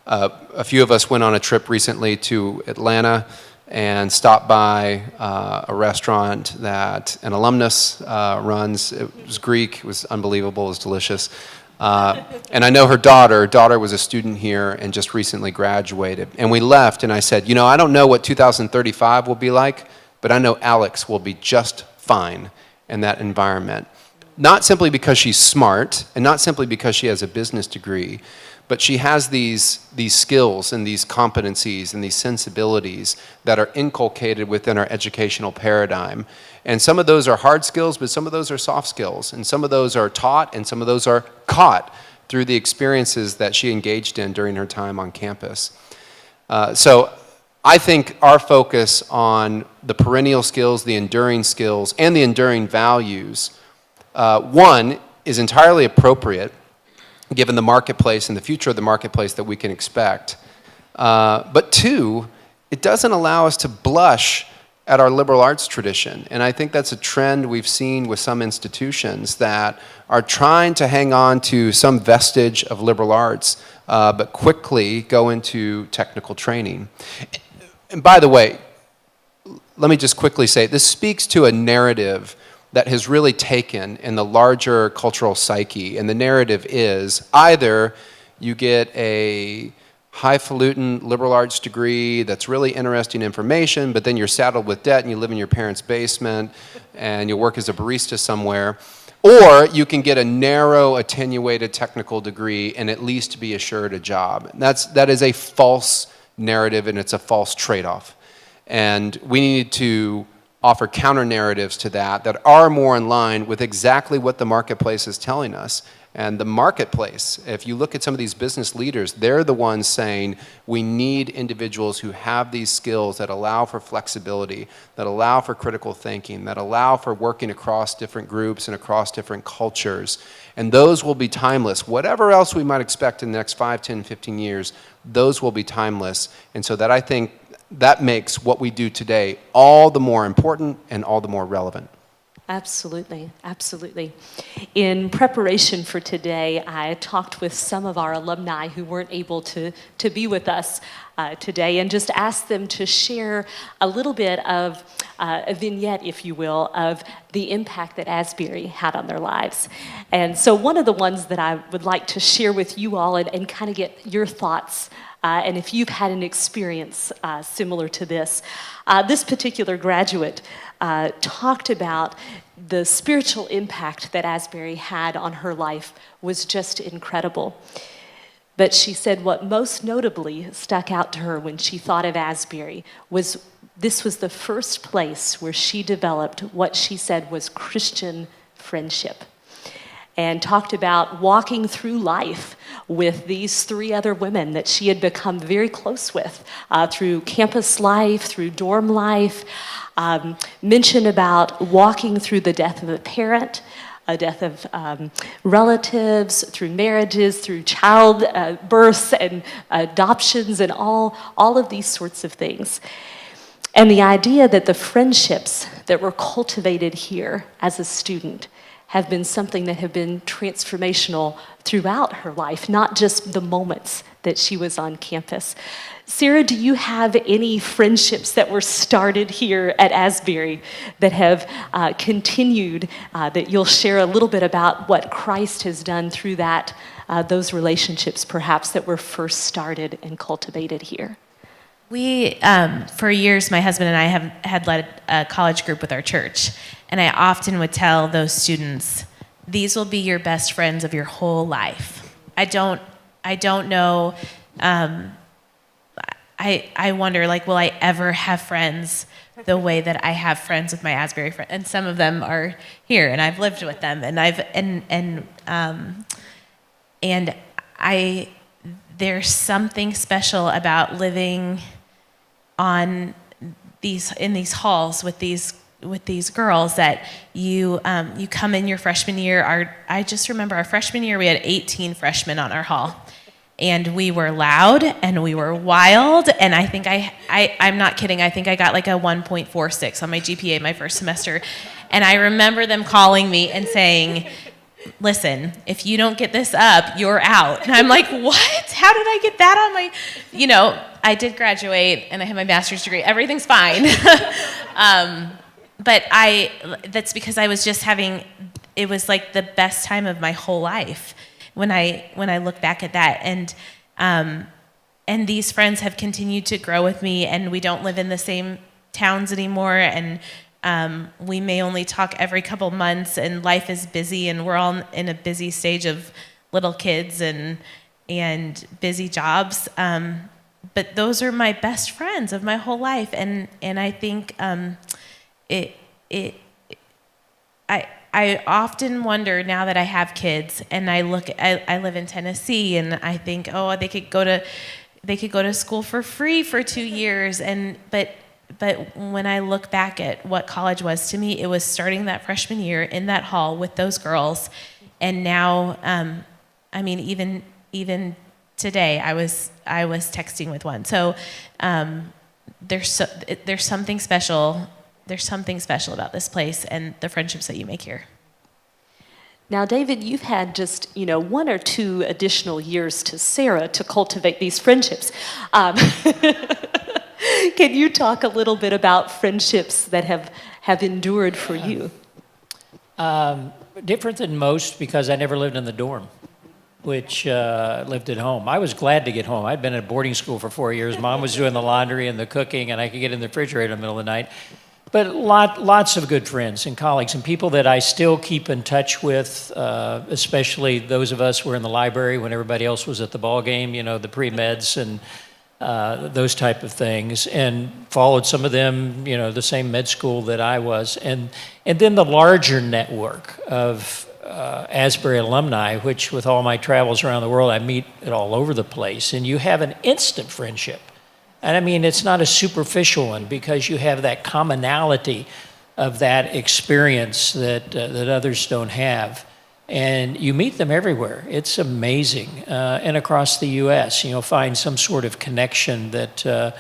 A few of us went on a trip recently to Atlanta and stopped by a restaurant that an alumnus runs. It was Greek, it was unbelievable, it was delicious. And I know her daughter was a student here and just recently graduated. And we left and I said, you know, I don't know what 2035 will be like, but I know Alex will be just fine in that environment. Not simply because she's smart and not simply because she has a business degree, but she has these skills and these competencies and these sensibilities that are inculcated within our educational paradigm. And some of those are hard skills, but some of those are soft skills. And some of those are taught and some of those are caught through the experiences that she engaged in during her time on campus. So I think our focus on the perennial skills, the enduring skills, and the enduring values, one, is entirely appropriate given the marketplace and the future of the marketplace that we can expect. But two, it doesn't allow us to blush at our liberal arts tradition. And I think that's a trend we've seen with some institutions that are trying to hang on to some vestige of liberal arts, but quickly go into technical training. And by the way, let me just quickly say, this speaks to a narrative that has really taken in the larger cultural psyche. And the narrative is either you get a highfalutin liberal arts degree that's really interesting information, but then you're saddled with debt and you live in your parents' basement and you work as a barista somewhere, or you can get a narrow, attenuated technical degree and at least be assured a job. That is a false narrative and it's a false trade-off. And we need to offer counter narratives to that are more in line with exactly what the marketplace is telling us. And the marketplace, if you look at some of these business leaders, they're the ones saying we need individuals who have these skills that allow for flexibility, that allow for critical thinking, that allow for working across different groups and across different cultures. And those will be timeless. Whatever else we might expect in the next 5, 10, 15 years, those will be timeless. And so that I think that makes what we do today all the more important and all the more relevant. Absolutely, absolutely. In preparation for today, I talked with some of our alumni who weren't able to be with us today and just asked them to share a little bit of a vignette, if you will, of the impact that Asbury had on their lives. And so one of the ones that I would like to share with you all and kind of get your thoughts and if you've had an experience similar to this particular graduate talked about the spiritual impact that Asbury had on her life was just incredible. But she said what most notably stuck out to her when she thought of Asbury was this was the first place where she developed what she said was Christian friendship. And talked about walking through life with these 3 other women that she had become very close with through campus life, through dorm life. Mentioned about walking through the death of a parent, a death of relatives, through marriages, through child births and adoptions and all of these sorts of things. And the idea that the friendships that were cultivated here as a student have been something that have been transformational throughout her life, not just the moments that she was on campus. Sarah, do you have any friendships that were started here at Asbury that have continued, that you'll share a little bit about what Christ has done through that, those relationships perhaps that were first started and cultivated here? We, for years, my husband and I had led a college group with our church, and I often would tell those students, these will be your best friends of your whole life. I don't know, I wonder, like, will I ever have friends the way that I have friends with my Asbury friends? And some of them are here, and I've lived with them, and there's something special about living in these halls with these girls that you come in your freshman year. I just remember our freshman year we had 18 freshmen on our hall, and we were loud and we were wild. And I think I'm not kidding. I think I got like a 1.46 on my GPA my first semester, and I remember them calling me and saying, listen, if you don't get this up, you're out. And I'm like, what? How did I get that on my, I did graduate and I have my master's degree. Everything's fine. But that's because I was just it was like the best time of my whole life when I look back at that. And these friends have continued to grow with me, and we don't live in the same towns anymore. And we may only talk every couple months, and life is busy, and we're all in a busy stage of little kids and busy jobs. But those are my best friends of my whole life, and I think I often wonder now that I have kids, and I live in Tennessee, and I think, oh, they could go to school for free for 2 years, But when I look back at what college was to me, it was starting that freshman year in that hall with those girls. And now, even today, I was texting with one. So there's something special. There's something special about this place and the friendships that you make here. Now, David, you've had just 1 or 2 additional years to Sarah to cultivate these friendships. Can you talk a little bit about friendships that have endured for you? Different than most because I never lived in the dorm, which lived at home. I was glad to get home. I'd been at boarding school for 4 years. Mom was doing the laundry and the cooking, and I could get in the refrigerator in the middle of the night. But lots of good friends and colleagues and people that I still keep in touch with, especially those of us who were in the library when everybody else was at the ball game, the pre-meds and those type of things, and followed some of them, the same med school that I was. And then the larger network of Asbury alumni, which with all my travels around the world, I meet it all over the place, and you have an instant friendship. And I mean, it's not a superficial one because you have that commonality of that experience that others don't have. And you meet them everywhere. It's amazing. And across the U.S., find some sort of connection that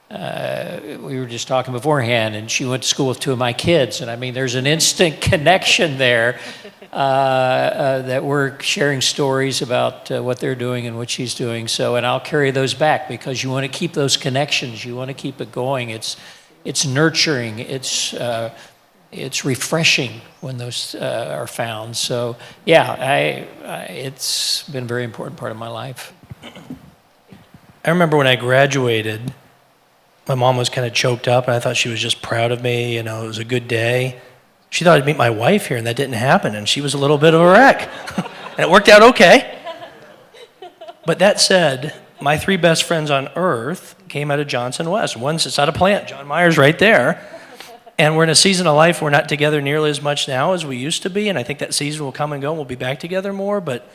we were just talking beforehand, and she went to school with two of my kids. And I mean, there's an instant connection there that we're sharing stories about what they're doing and what she's doing. So, and I'll carry those back because you want to keep those connections. You want to keep it going. It's nurturing. It's refreshing when those are found. So, yeah, it's been a very important part of my life. I remember when I graduated, my mom was kind of choked up, and I thought she was just proud of me. It was a good day. She thought I'd meet my wife here, and that didn't happen, and she was a little bit of a wreck. And it worked out okay. But that said, my three best friends on earth came out of Johnson West. One sits out of plant, John Myers right there. And we're in a season of life we're not together nearly as much now as we used to be, and I think that season will come and go, and we'll be back together more. But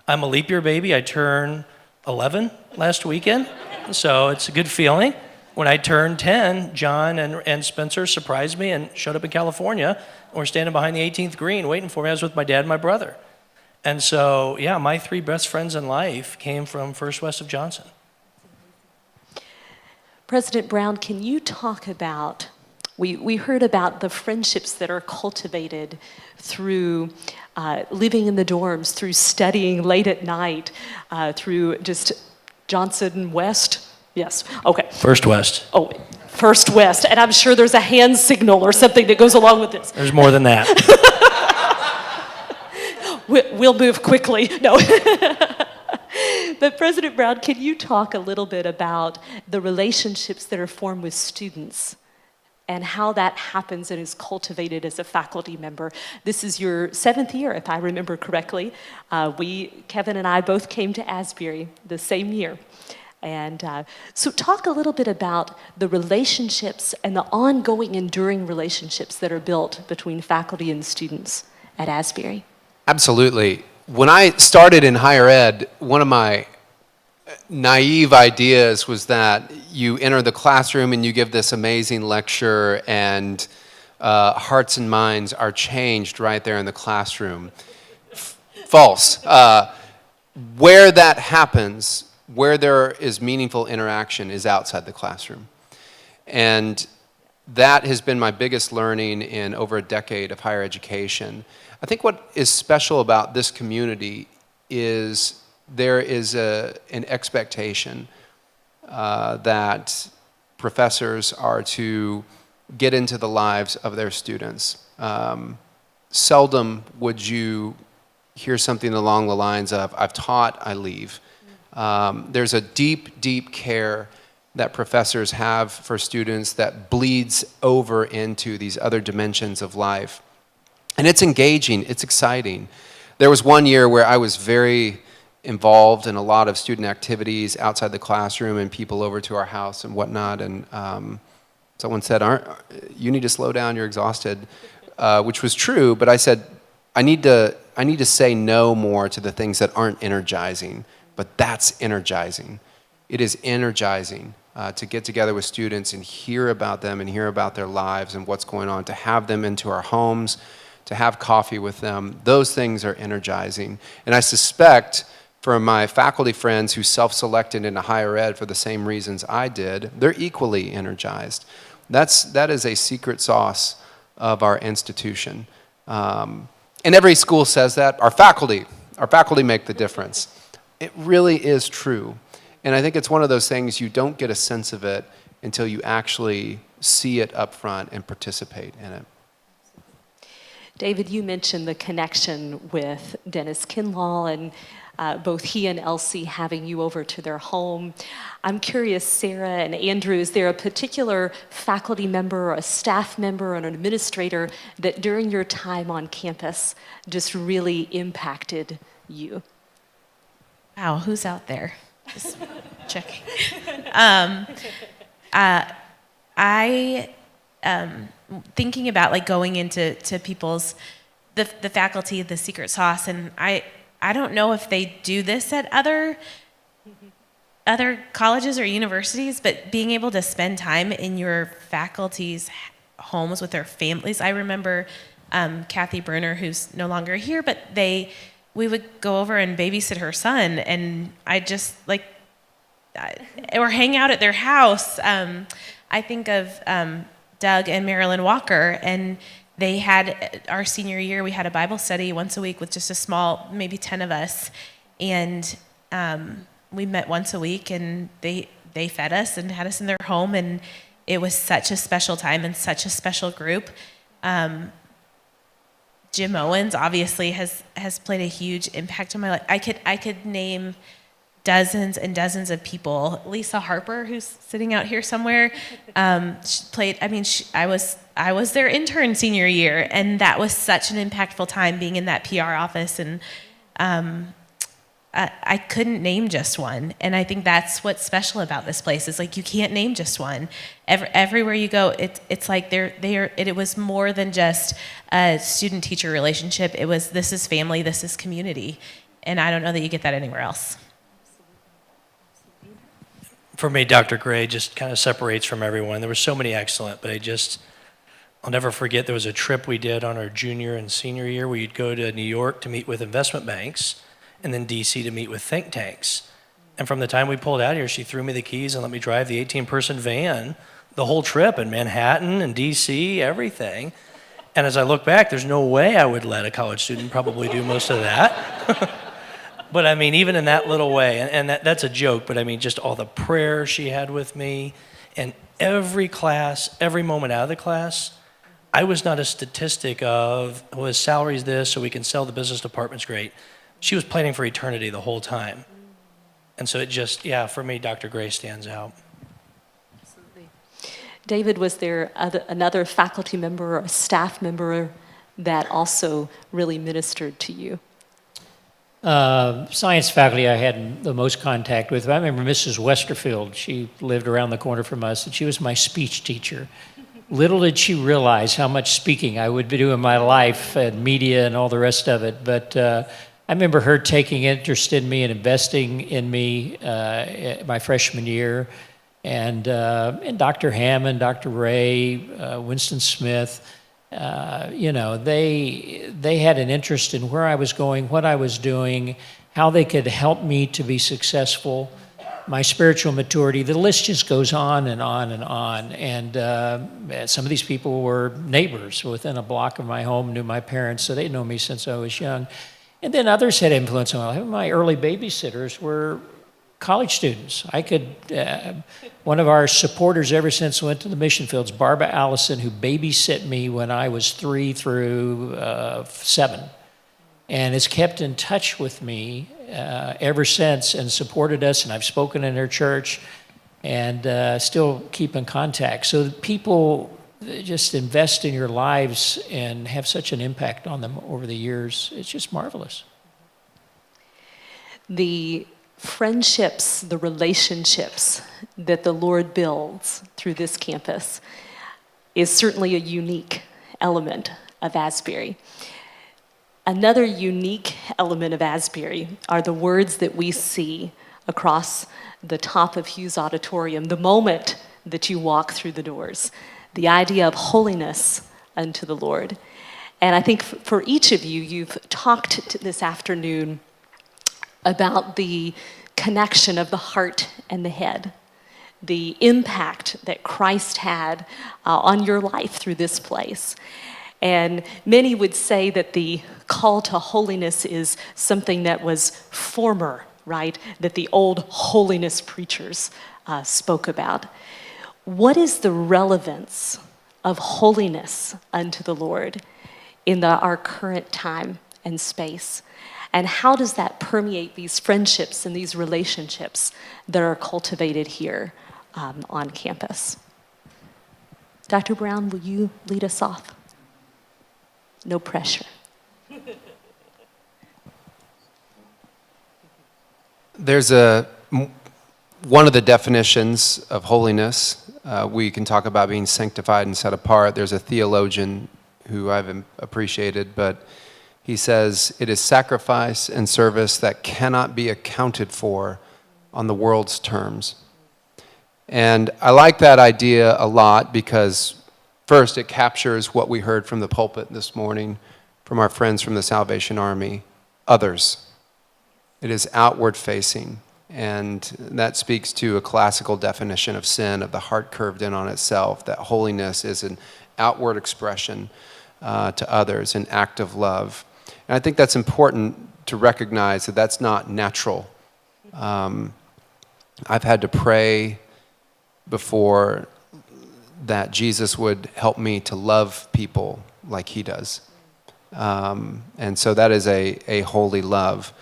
I'm a leap year baby. I turned 11 last weekend, so it's a good feeling. When I turned 10, John and Spencer surprised me and showed up in California. We're standing behind the 18th green waiting for me. I was with my dad and my brother. And so, yeah, my three best friends in life came from First West of Johnson. President Brown, can you talk about, we heard about the friendships that are cultivated through living in the dorms, through studying late at night, through just Johnson West. Yes, okay. First West. Oh, First West. And I'm sure there's a hand signal or something that goes along with this. There's more than that. We'll move quickly. No. But President Brown, can you talk a little bit about the relationships that are formed with students and how that happens and is cultivated as a faculty member? This is your 7th year, if I remember correctly. Kevin and I both came to Asbury the same year. And so talk a little bit about the relationships and the ongoing, enduring relationships that are built between faculty and students at Asbury. Absolutely. When I started in higher ed, one of my naive ideas was that you enter the classroom and you give this amazing lecture and hearts and minds are changed right there in the classroom. False. Where that happens, where there is meaningful interaction, is outside the classroom. And that has been my biggest learning in over a decade of higher education. I think what is special about this community is there is an expectation that professors are to get into the lives of their students. Seldom would you hear something along the lines of, "I've taught, I leave." There's a deep, deep care that professors have for students that bleeds over into these other dimensions of life. And it's engaging, it's exciting. There was one year where I was very involved in a lot of student activities outside the classroom and people over to our house and whatnot. And someone said, "You need to slow down, you're exhausted," which was true, but I said, I need to say no more to the things that aren't energizing. But that's energizing. It is energizing to get together with students and hear about them and hear about their lives and what's going on, to have them into our homes, to have coffee with them. Those things are energizing. And I suspect for my faculty friends who self-selected into higher ed for the same reasons I did, they're equally energized. That is a secret sauce of our institution. And every school says that. Our faculty make the difference. It really is true. And I think it's one of those things you don't get a sense of it until you actually see it up front and participate in it. David, you mentioned the connection with Dennis Kinlaw and both he and Elsie having you over to their home. I'm curious, Sarah and Andrew, is there a particular faculty member or a staff member or an administrator that during your time on campus just really impacted you? Wow, who's out there? Just checking. Thinking about like going into people's the faculty, the secret sauce, and I don't know if they do this at other colleges or universities, but being able to spend time in your faculty's homes with their families. I remember Kathy Bruner, who's no longer here, but we would go over and babysit her son, and I just or hang out at their house. I think of Doug and Marilyn Walker, and they had, our senior year, we had a Bible study once a week with just a small, maybe 10 of us, and we met once a week, and they fed us and had us in their home, and it was such a special time and such a special group. Jim Owens obviously has played a huge impact on my life. I could name dozens and dozens of people. Lisa Harper, who's sitting out here somewhere, she played. I mean, I was their intern senior year, and that was such an impactful time being in that PR office. And I couldn't name just one. And I think that's what's special about this place is like you can't name just one. Everywhere you go, it's like it was more than just a student-teacher relationship. It was, this is family, this is community, and I don't know that you get that anywhere else. For me, Dr. Gray just kind of separates from everyone. There were so many excellent, but I'll never forget there was a trip we did on our junior and senior year where you'd go to New York to meet with investment banks and then DC to meet with think tanks. And from the time we pulled out here, she threw me the keys and let me drive the 18-person van the whole trip in Manhattan and DC, everything. And as I look back, there's no way I would let a college student probably do most of that. But I mean, even in that little way, and that's a joke, but I mean, just all the prayer she had with me, and every class, every moment out of the class, I was not a statistic of, well, his salary's this, so we can sell the business department's great. She was planning for eternity the whole time. And so it just, for me, Dr. Gray stands out. Absolutely. David, was there another faculty member or a staff member that also really ministered to you? Science faculty I had the most contact with. I remember Mrs. Westerfield. She lived around the corner from us, and she was my speech teacher. Little did she realize how much speaking I would do in my life and media and all the rest of it. But I remember her taking interest in me and investing in me my freshman year. And Dr. Hammond, Dr. Ray, Winston Smith, they had an interest in where I was going, what I was doing, how they could help me to be successful, my spiritual maturity. The list just goes on and on and on. And some of these people were neighbors within a block of my home, knew my parents, so they know me since I was young. And then others had influence on my life. My early babysitters were college students. One of our supporters ever since went to the mission fields, Barbara Allison, who babysat me when I was 3 through 7, and has kept in touch with me ever since and supported us, and I've spoken in her church and still keep in contact. So people just invest in your lives and have such an impact on them over the years. It's just marvelous. The friendships, the relationships that the Lord builds through this campus is certainly a unique element of Asbury. Another unique element of Asbury are the words that we see across the top of Hughes Auditorium the moment that you walk through the doors. The idea of holiness unto the Lord. And I think for each of you, you've talked this afternoon about the connection of the heart and the head, the impact that Christ had on your life through this place. And many would say that the call to holiness is something that was former, right? That the old holiness preachers spoke about. What is the relevance of holiness unto the Lord in our current time and space? And how does that permeate these friendships and these relationships that are cultivated here on campus? Dr. Brown, will you lead us off? No pressure. There's one of the definitions of holiness. We can talk about being sanctified and set apart. There's a theologian who I've appreciated, but He says, it is sacrifice and service that cannot be accounted for on the world's terms. And I like that idea a lot because, first, it captures what we heard from the pulpit this morning from our friends from the Salvation Army, others. It is outward facing, and that speaks to a classical definition of sin, of the heart curved in on itself, that holiness is an outward expression to others, an act of love. And I think that's important to recognize that that's not natural. I've had to pray before that Jesus would help me to love people like he does. And so that is a holy love.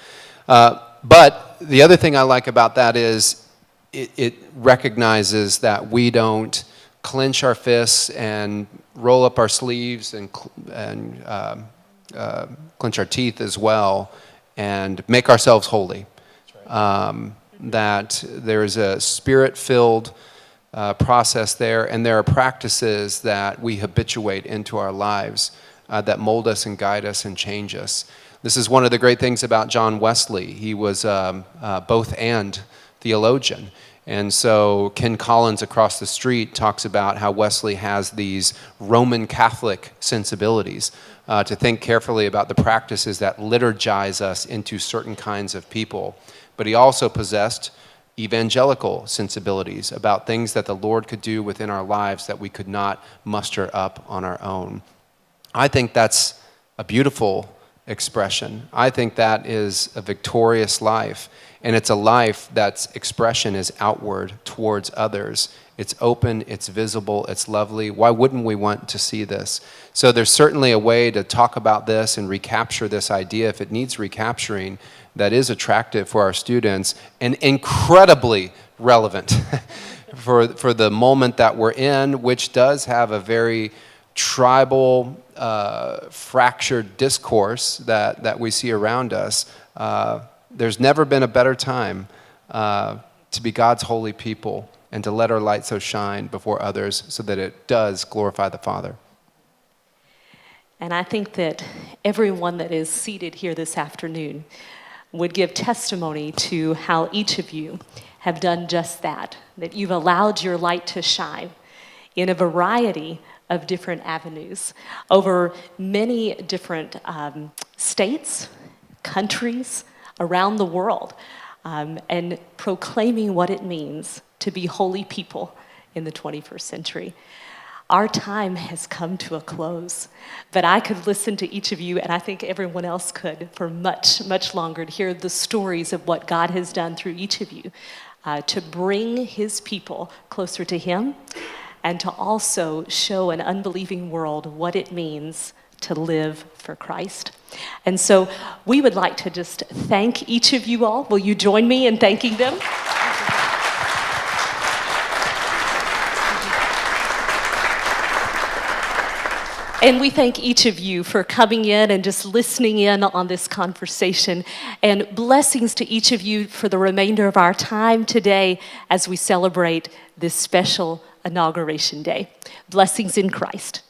But the other thing I like about that is it recognizes that we don't clench our fists and roll up our sleeves and clench our teeth as well and make ourselves holy. That there is a spirit-filled process there, and there are practices that we habituate into our lives that mold us and guide us and change us. This is one of the great things about John Wesley. He was both and theologian. And so Ken Collins across the street talks about how Wesley has these Roman Catholic sensibilities to think carefully about the practices that liturgize us into certain kinds of people. But he also possessed evangelical sensibilities about things that the Lord could do within our lives that we could not muster up on our own. I think that's a beautiful expression. I think that is a victorious life. And it's a life that's expression is outward towards others. It's open, it's visible, it's lovely. Why wouldn't we want to see this? So there's certainly a way to talk about this and recapture this idea if it needs recapturing that is attractive for our students and incredibly relevant for the moment that we're in, which does have a very tribal, fractured discourse that we see around us. There's never been a better time to be God's holy people and to let our light so shine before others so that it does glorify the Father. And I think that everyone that is seated here this afternoon would give testimony to how each of you have done just that you've allowed your light to shine in a variety of different avenues over many different states, countries around the world, and proclaiming what it means to be holy people in the 21st century. Our time has come to a close, but I could listen to each of you, and I think everyone else could, for much, much longer to hear the stories of what God has done through each of you to bring his people closer to him and to also show an unbelieving world what it means to live for Christ. And so we would like to just thank each of you all. Will you join me in thanking them? And we thank each of you for coming in and just listening in on this conversation. And blessings to each of you for the remainder of our time today as we celebrate this special Inauguration Day. Blessings in Christ.